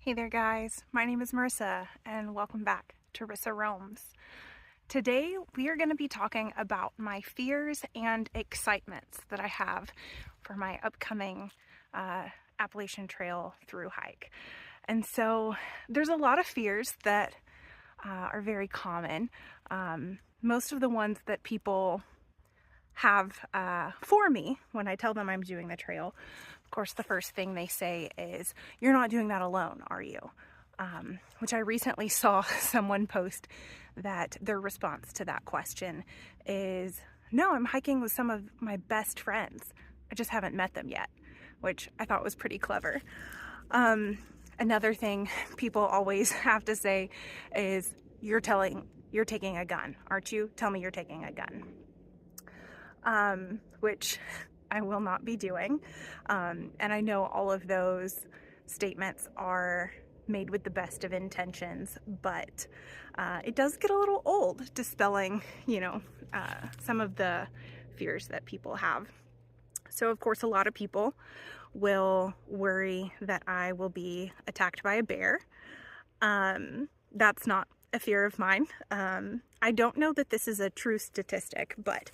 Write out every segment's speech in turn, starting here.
Hey there guys, my name is Marissa and welcome back to Rissa Roams. Today we are going to be talking about my fears and excitements that I have for my upcoming Appalachian Trail Thru Hike. And so there's a lot of fears that are very common. Most of the ones that people have for me when I tell them I'm doing the trail, of course, the first thing they say is, "You're not doing that alone, are you?" Which I recently saw someone post that their response to that question is, "No, I'm hiking with some of my best friends. I just haven't met them yet," which I thought was pretty clever. Another thing people always have to say is, you're taking a gun, aren't you? Tell me you're taking a gun." Which I will not be doing. And I know all of those statements are made with the best of intentions, but it does get a little old dispelling, some of the fears that people have. So of course, a lot of people will worry that I will be attacked by a bear. That's not a fear of mine. I don't know that this is a true statistic, but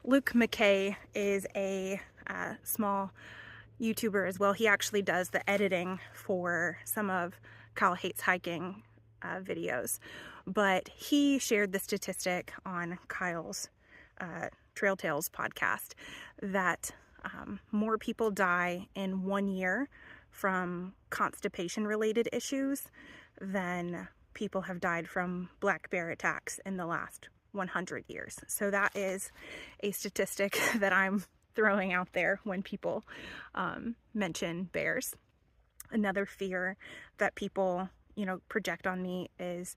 Luke McKay is a small YouTuber as well. He actually does the editing for some of Kyle Hates Hiking videos, but he shared the statistic on Kyle's Trail Tales podcast that more people die in 1 year from constipation related issues than people have died from black bear attacks in the last 100 years. So that is a statistic that I'm throwing out there when people mention bears. Another fear that people, project on me is,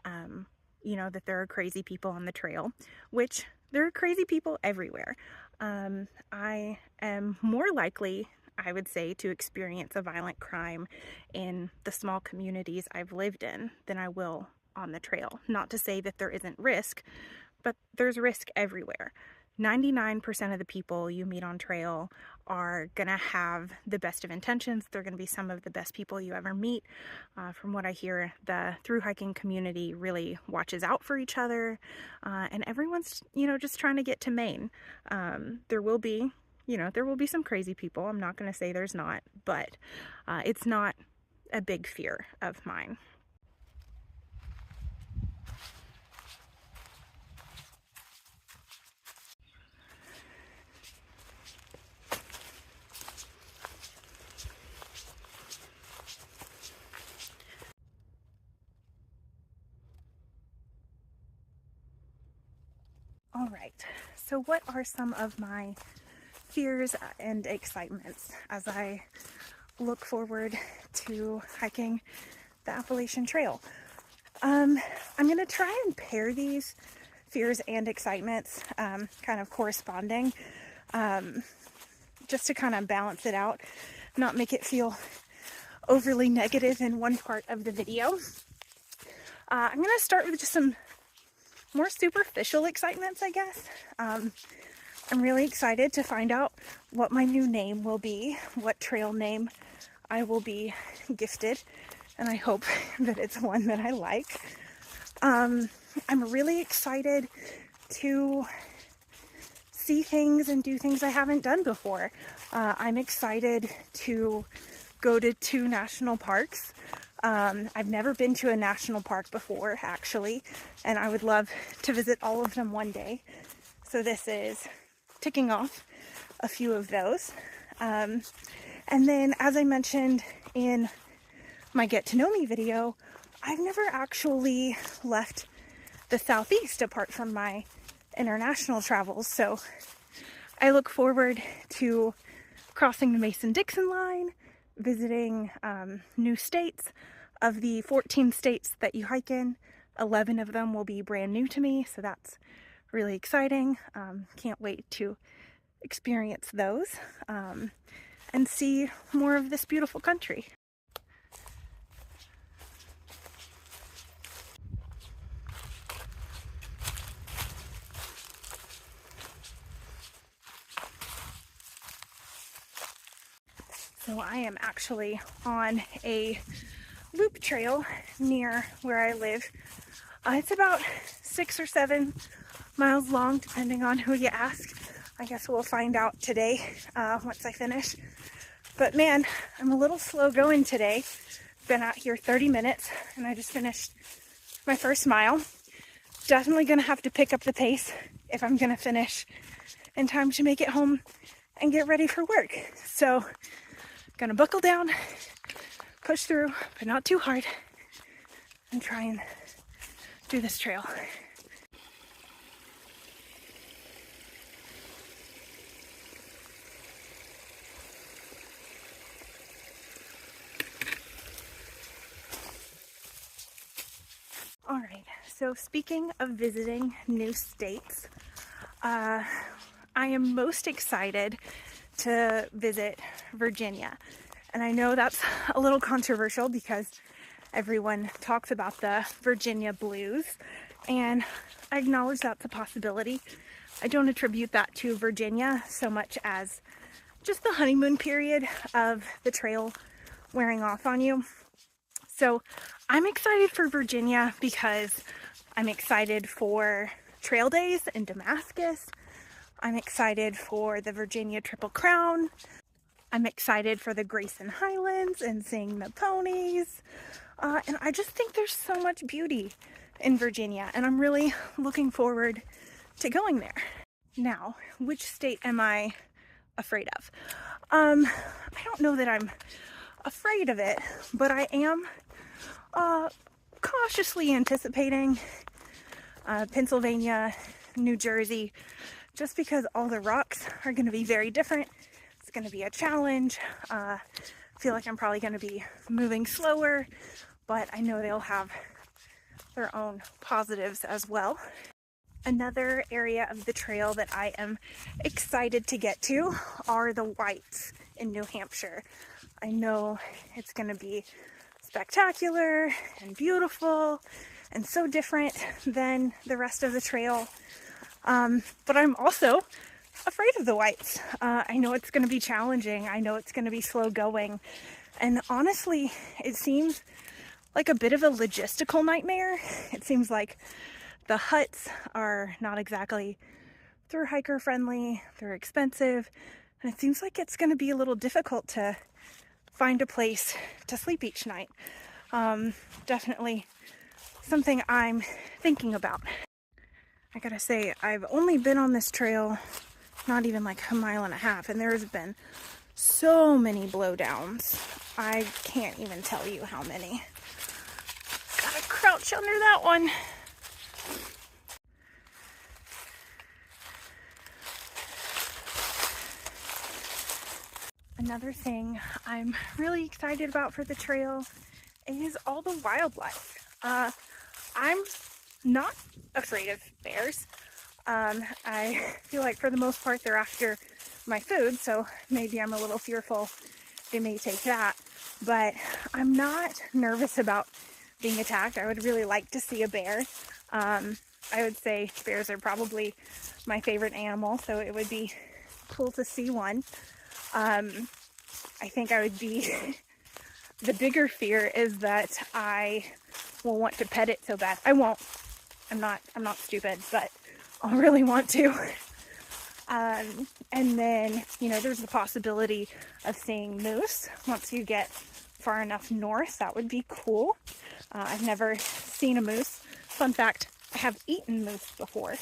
that there are crazy people on the trail, which there are crazy people everywhere. I am more likely, I would say, to experience a violent crime in the small communities I've lived in than I will on the trail. Not to say that there isn't risk, but there's risk everywhere. 99% of the people you meet on trail are gonna have the best of intentions. They're gonna be some of the best people you ever meet. From what I hear, the thru hiking community really watches out for each other, and everyone's, just trying to get to Maine. There will be some crazy people. I'm not going to say there's not, but it's not a big fear of mine. All right, so what are some of my fears and excitements as I look forward to hiking the Appalachian Trail? I'm going to try and pair these fears and excitements kind of corresponding, just to kind of balance it out, not make it feel overly negative in one part of the video. I'm going to start with just some more superficial excitements, I guess. I'm really excited to find out what my new name will be, what trail name I will be gifted, and I hope that it's one that I like. I'm really excited to see things and do things I haven't done before. I'm excited to go to 2 national parks. I've never been to a national park before, actually, and I would love to visit all of them one day. So this is ticking off a few of those. And then, as I mentioned in my Get to Know Me video, I've never actually left the Southeast apart from my international travels. So I look forward to crossing the Mason-Dixon line, visiting new states. Of the 14 states that you hike in, 11 of them will be brand new to me, so that's really exciting. Can't wait to experience those and see more of this beautiful country. So I am actually on a loop trail near where I live. It's about 6 or 7 miles long, depending on who you ask. I guess we'll find out today once I finish. But man, I'm a little slow going today. Been out here 30 minutes and I just finished my first mile. Definitely gonna have to pick up the pace if I'm gonna finish in time to make it home and get ready for work. So, gonna buckle down, push through, but not too hard, and try and do this trail. All right, so speaking of visiting new states, I am most excited to visit Virginia. And I know that's a little controversial because everyone talks about the Virginia blues, and I acknowledge that's a possibility. I don't attribute that to Virginia so much as just the honeymoon period of the trail wearing off on you. So I'm excited for Virginia because I'm excited for trail days in Damascus. I'm excited for the Virginia Triple Crown. I'm excited for the Grayson Highlands and seeing the ponies. And I just think there's so much beauty in Virginia, and I'm really looking forward to going there. Now, which state am I afraid of? I don't know that I'm afraid of it, but I am cautiously anticipating Pennsylvania, New Jersey, just because all the rocks are going to be very different. It's going to be a challenge. I feel like I'm probably going to be moving slower, but I know they'll have their own positives as well. Another area of the trail that I am excited to get to are the Whites in New Hampshire. I know it's going to be spectacular and beautiful and so different than the rest of the trail. But I'm also afraid of the Whites. I know it's going to be challenging. I know it's going to be slow going. And honestly, it seems like a bit of a logistical nightmare. It seems like the huts are not exactly thru hiker friendly. They're expensive. And it seems like it's going to be a little difficult to find a place to sleep each night. Definitely something I'm thinking about. I gotta say, I've only been on this trail not even like a mile and a half, and there's been so many blowdowns. I can't even tell you how many. Gotta crouch under that one. Another thing I'm really excited about for the trail is all the wildlife. I'm not afraid of bears. I feel like for the most part they're after my food, so maybe I'm a little fearful they may take that. But I'm not nervous about being attacked. I would really like to see a bear. I would say bears are probably my favorite animal, so it would be cool to see one. I think I would be, the bigger fear is that I will want to pet it so bad. I won't. I'm not stupid, but I'll really want to. And then, you know, there's the possibility of seeing moose once you get far enough north. That would be cool. I've never seen a moose. Fun fact, I have eaten moose before,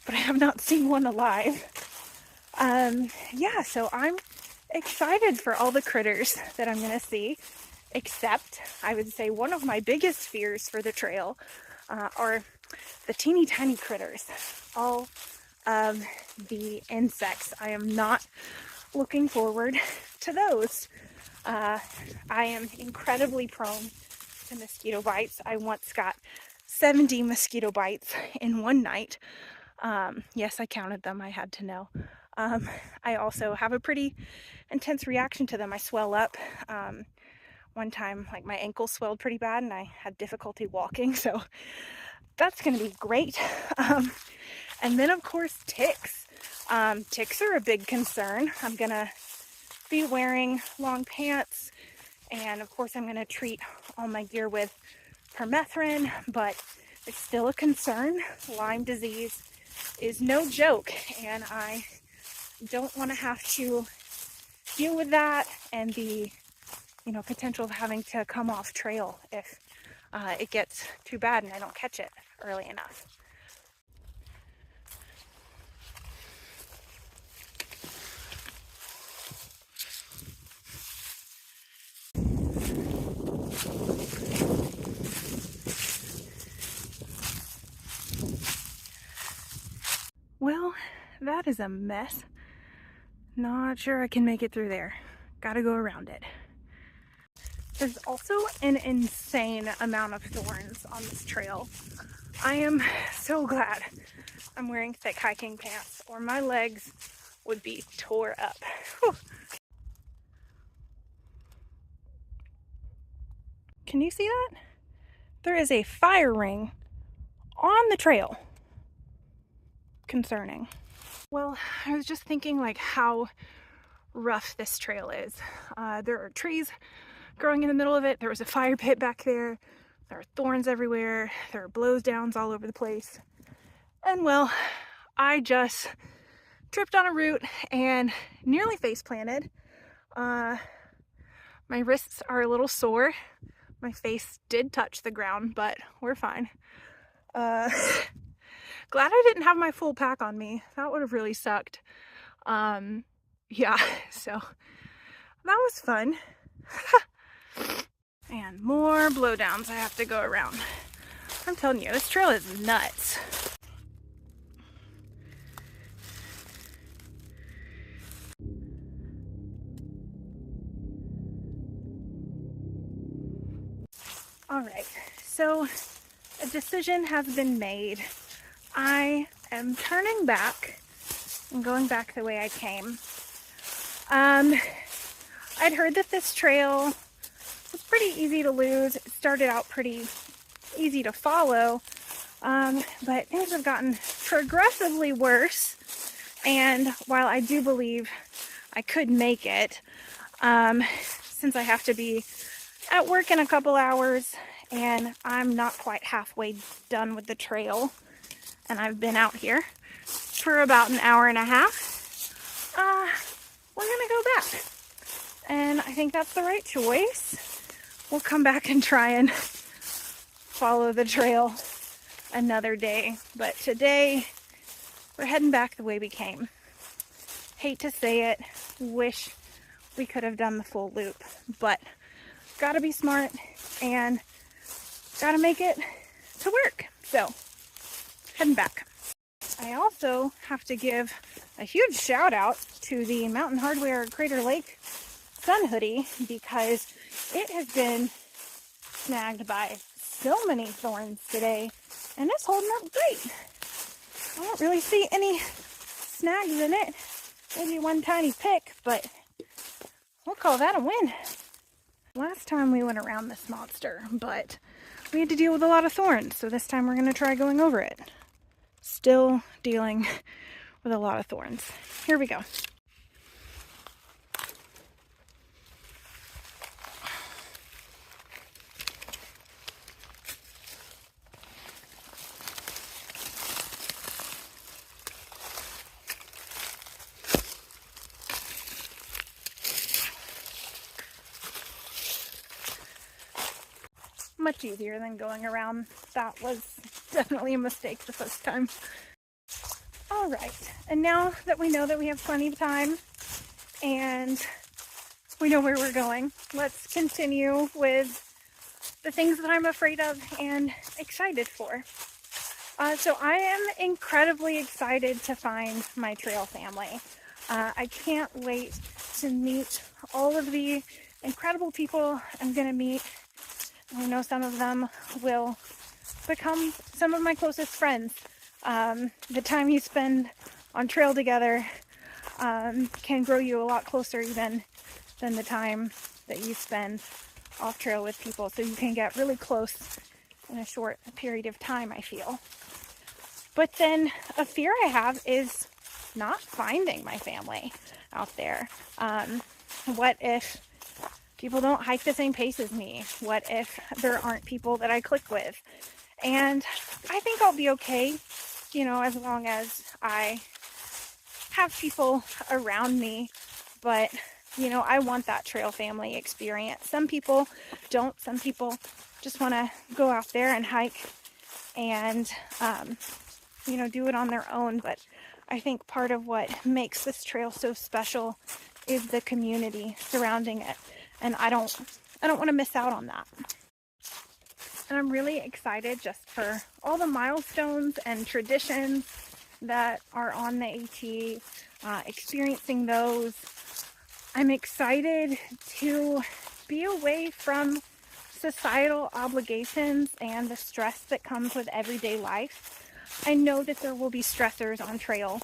but I have not seen one alive. Yeah, so I'm excited for all the critters that I'm going to see, except I would say one of my biggest fears for the trail are the teeny tiny critters, all of the insects. I am not looking forward to those. I am incredibly prone to mosquito bites. I once got 70 mosquito bites in one night. Yes, I counted them. I had to know. I also have a pretty intense reaction to them. I swell up. One time, like, my ankle swelled pretty bad and I had difficulty walking, so that's going to be great. And then, of course, ticks. Ticks are a big concern. I'm going to be wearing long pants And of course I'm going to treat all my gear with permethrin, but it's still a concern. Lyme disease is no joke, and I don't want to have to deal with that and the potential of having to come off trail if it gets too bad and I don't catch it early enough. Well, that is a mess. Not sure I can make it through there. Gotta go around it. There's also an insane amount of thorns on this trail. I am so glad I'm wearing thick hiking pants, or my legs would be tore up. Whew. Can you see that? There is a fire ring on the trail. Concerning. Well, I was just thinking like how rough this trail is. There are trees growing in the middle of it. There was a fire pit back there. There are thorns everywhere. There are blows downs all over the place. And well, I just tripped on a root and nearly face planted. My wrists are a little sore. My face did touch the ground, but we're fine. Glad I didn't have my full pack on me. That would have really sucked. Yeah, so that was fun. And more blowdowns I have to go around. I'm telling you, this trail is nuts. All right, so a decision has been made. I am turning back and going back the way I came. I'd heard that this trail was pretty easy to lose. It started out pretty easy to follow, but things have gotten progressively worse. And while I do believe I could make it, since I have to be at work in a couple hours and I'm not quite halfway done with the trail, and I've been out here for about an hour and a half, we're gonna go back. And I think that's the right choice. We'll come back and try and follow the trail another day. But today, we're heading back the way we came. Hate to say it, wish we could have done the full loop, but gotta be smart and gotta make it to work. So, heading back. I also have to give a huge shout out to the Mountain Hardwear Crater Lake sun hoodie because it has been snagged by so many thorns today and it's holding up great. I don't really see any snags in it. Maybe one tiny pick, but we'll call that a win. Last time we went around this monster, but we had to deal with a lot of thorns, so this time we're going to try going over it. Still dealing with a lot of thorns. Here we go. Much easier than going around. That was definitely a mistake the first time. All right, and now that we know that we have plenty of time and we know where we're going, let's continue with the things that I'm afraid of and excited for. So I am incredibly excited to find my trail family. I can't wait to meet all of the incredible people I'm going to meet. I know some of them will become some of my closest friends. The time you spend on trail together can grow you a lot closer even than the time that you spend off trail with people. So you can get really close in a short period of time, I feel. But then a fear I have is not finding my family out there. What if people don't hike the same pace as me? What if there aren't people that I click with? And I think I'll be okay, you know, as long as I have people around me. But, you know, I want that trail family experience. Some people don't. Some people just want to go out there and hike and, you know, do it on their own. But I think part of what makes this trail so special is the community surrounding it. And I don't want to miss out on that. And I'm really excited just for all the milestones and traditions that are on the AT, experiencing those. I'm excited to be away from societal obligations and the stress that comes with everyday life. I know that there will be stressors on trail.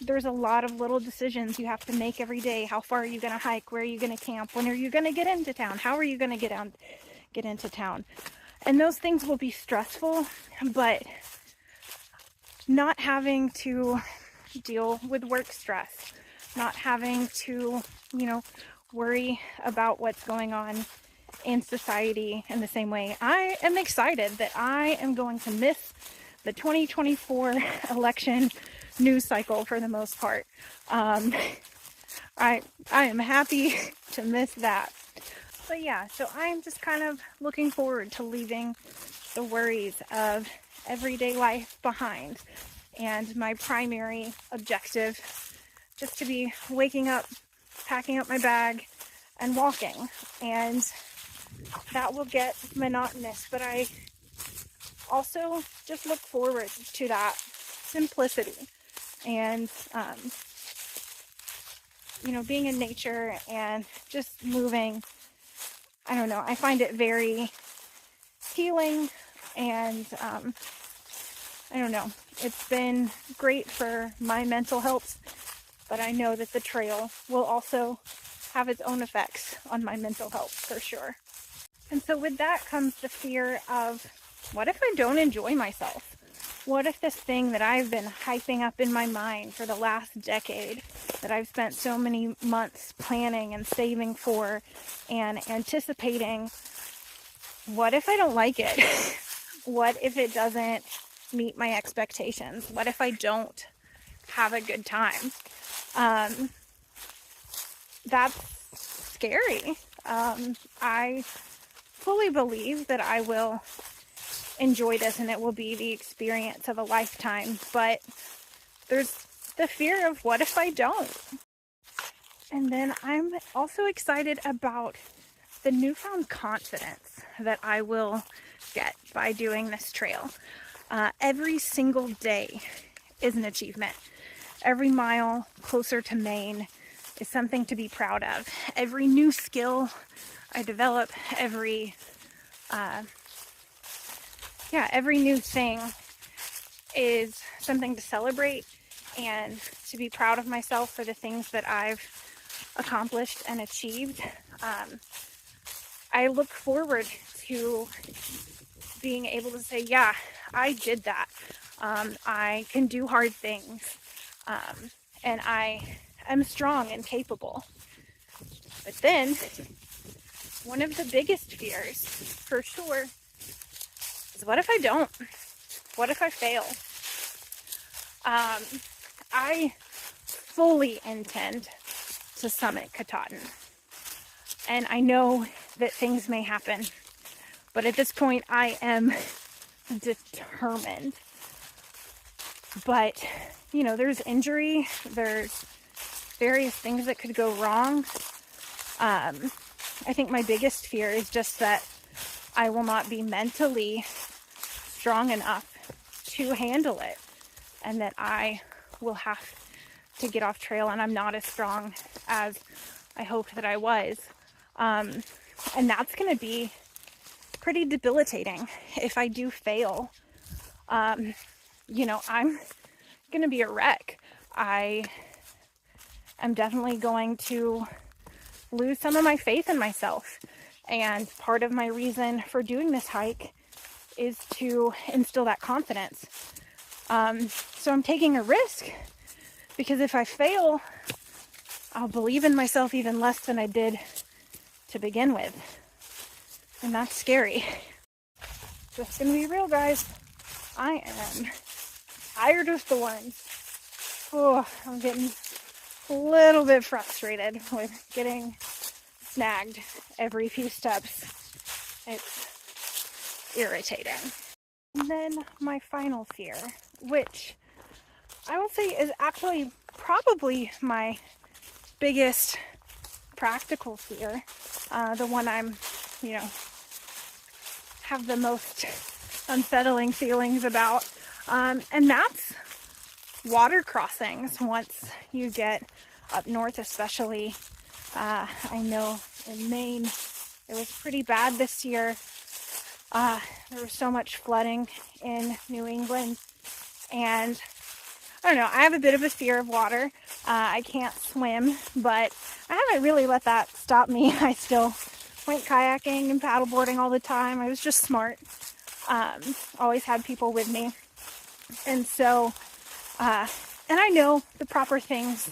There's a lot of little decisions you have to make every day. How far are you going to hike? Where are you going to camp? When are you going to get into town? How are you going to get into town? And those things will be stressful, but not having to deal with work stress, not having to, you know, worry about what's going on in society in the same way. I am excited that I am going to miss the 2024 election news cycle for the most part. I am happy to miss that. But yeah, so I'm just kind of looking forward to leaving the worries of everyday life behind. And my primary objective, just to be waking up, packing up my bag, and walking. And that will get monotonous, but I also just look forward to that simplicity. And, you know, being in nature and just moving, I don't know, I find it very healing, and I don't know, it's been great for my mental health, but I know that the trail will also have its own effects on my mental health for sure. And so with that comes the fear of, what if I don't enjoy myself? What if this thing that I've been hyping up in my mind for the last decade, that I've spent so many months planning and saving for and anticipating, what if I don't like it? What if it doesn't meet my expectations? What if I don't have a good time? That's scary. I fully believe that I will enjoy this and it will be the experience of a lifetime, but there's the fear of, what if I don't? And then I'm also excited about the newfound confidence that I will get by doing this trail. Every single day is an achievement. Every mile closer to Maine is something to be proud of. Every new skill I develop, every new thing is something to celebrate and to be proud of myself for the things that I've accomplished and achieved. I look forward to being able to say, yeah, I did that. I can do hard things. And I am strong and capable. But then, one of the biggest fears, for sure, is, what if I don't? What if I fail? I fully intend to summit Katahdin. And I know that things may happen. But at this point, I am determined. But, you know, there's injury. There's various things that could go wrong. I think my biggest fear is just that I will not be mentally strong enough to handle it, and that I will have to get off trail and I'm not as strong as I hoped that I was. And that's going to be pretty debilitating if I do fail. You know, I'm going to be a wreck. I am definitely going to lose some of my faith in myself. And part of my reason for doing this hike is to instill that confidence. So I'm taking a risk, because if I fail, I'll believe in myself even less than I did to begin with. And that's scary. Just gonna be real, guys. I am tired of thorns. Oh, I'm getting a little bit frustrated with getting snagged every few steps. It's irritating. And then my final fear, which I will say is actually probably my biggest practical fear, the one I'm, have the most unsettling feelings about, and that's water crossings once you get up north, especially. I know in Maine it was pretty bad this year. There was so much flooding in New England, and I don't know, I have a bit of a fear of water. I can't swim, but I haven't really let that stop me. I still went kayaking and paddleboarding all the time. I was just smart. Always had people with me. And so, and I know the proper things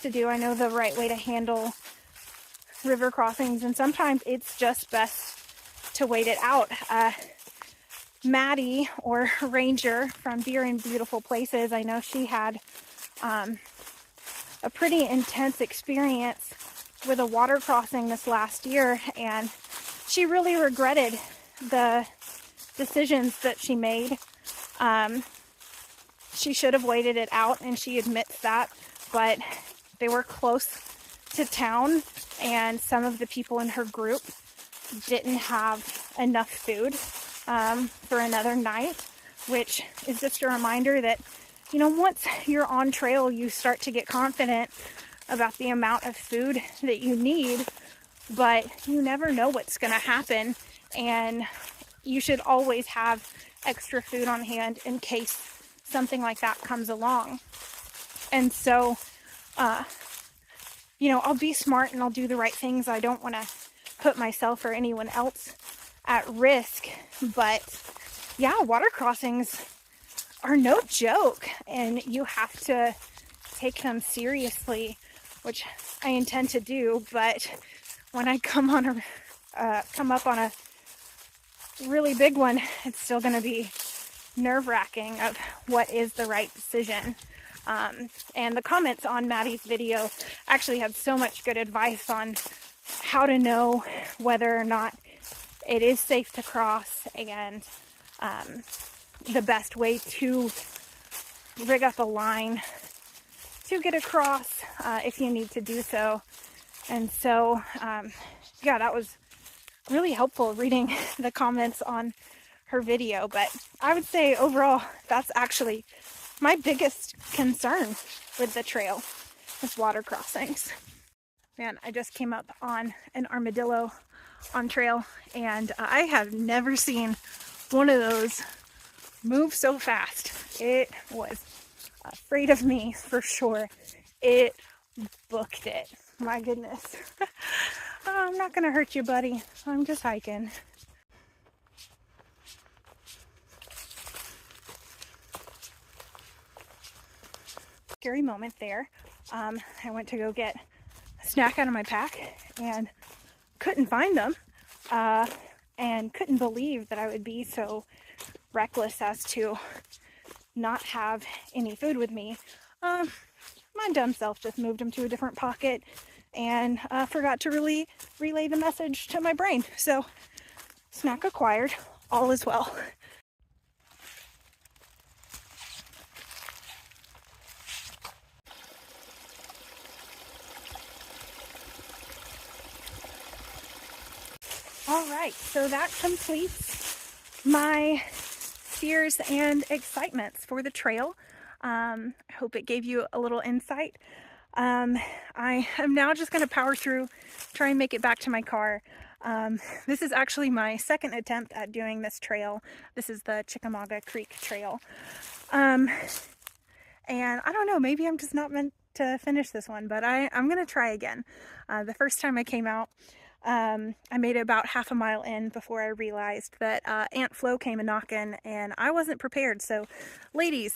to do. I know the right way to handle river crossings, and sometimes it's just best to wait it out. Maddie, or Ranger from Deer in Beautiful Places, I know she had a pretty intense experience with a water crossing this last year, and she really regretted the decisions that she made. She should have waited it out, and she admits that, but they were close to town, and some of the people in her group didn't have enough food for another night, which is just a reminder that, once you're on trail, you start to get confident about the amount of food that you need, but you never know what's going to happen, and you should always have extra food on hand in case something like that comes along. And so, I'll be smart and I'll do the right things. I don't want to put myself or anyone else at risk, but yeah, water crossings are no joke, and you have to take them seriously, which I intend to do. But when I come up on a really big one, it's still going to be nerve-wracking of what is the right decision. And the comments on Maddie's video actually had so much good advice on how to know whether or not it is safe to cross, and the best way to rig up a line to get across if you need to do so. And so, yeah, that was really helpful reading the comments on her video. But I would say overall, that's actually my biggest concern with the trail, is water crossings. Man, I just came up on an armadillo on trail, and I have never seen one of those move so fast. It was afraid of me for sure. It booked it. My goodness. I'm not gonna hurt you, buddy. I'm just hiking. Scary moment there. I went to go get a snack out of my pack and couldn't find them, and couldn't believe that I would be so reckless as to not have any food with me. My dumb self just moved them to a different pocket and forgot to really relay the message to my brain. So, snack acquired, all is well. All right, so that completes my fears and excitements for the trail. I hope it gave you a little insight. I am now just going to power through, try and make it back to my car. This is actually my second attempt at doing this trail. This is the Chickamauga Creek Trail. And I don't know, maybe I'm just not meant to finish this one, but I'm going to try again. The first time I came out, I made it about half a mile in before I realized that Aunt Flo came a-knocking, and I wasn't prepared. So ladies,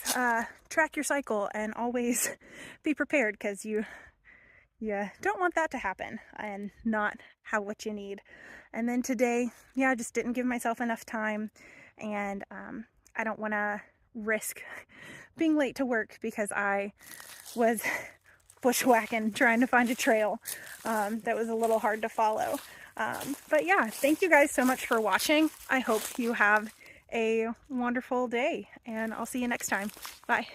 track your cycle and always be prepared, because you you don't want that to happen and not have what you need. And then today, yeah, I just didn't give myself enough time, and I don't want to risk being late to work because I was bushwhacking trying to find a trail that was a little hard to follow. But yeah, thank you guys so much for watching. I hope you have a wonderful day, and I'll see you next time. Bye.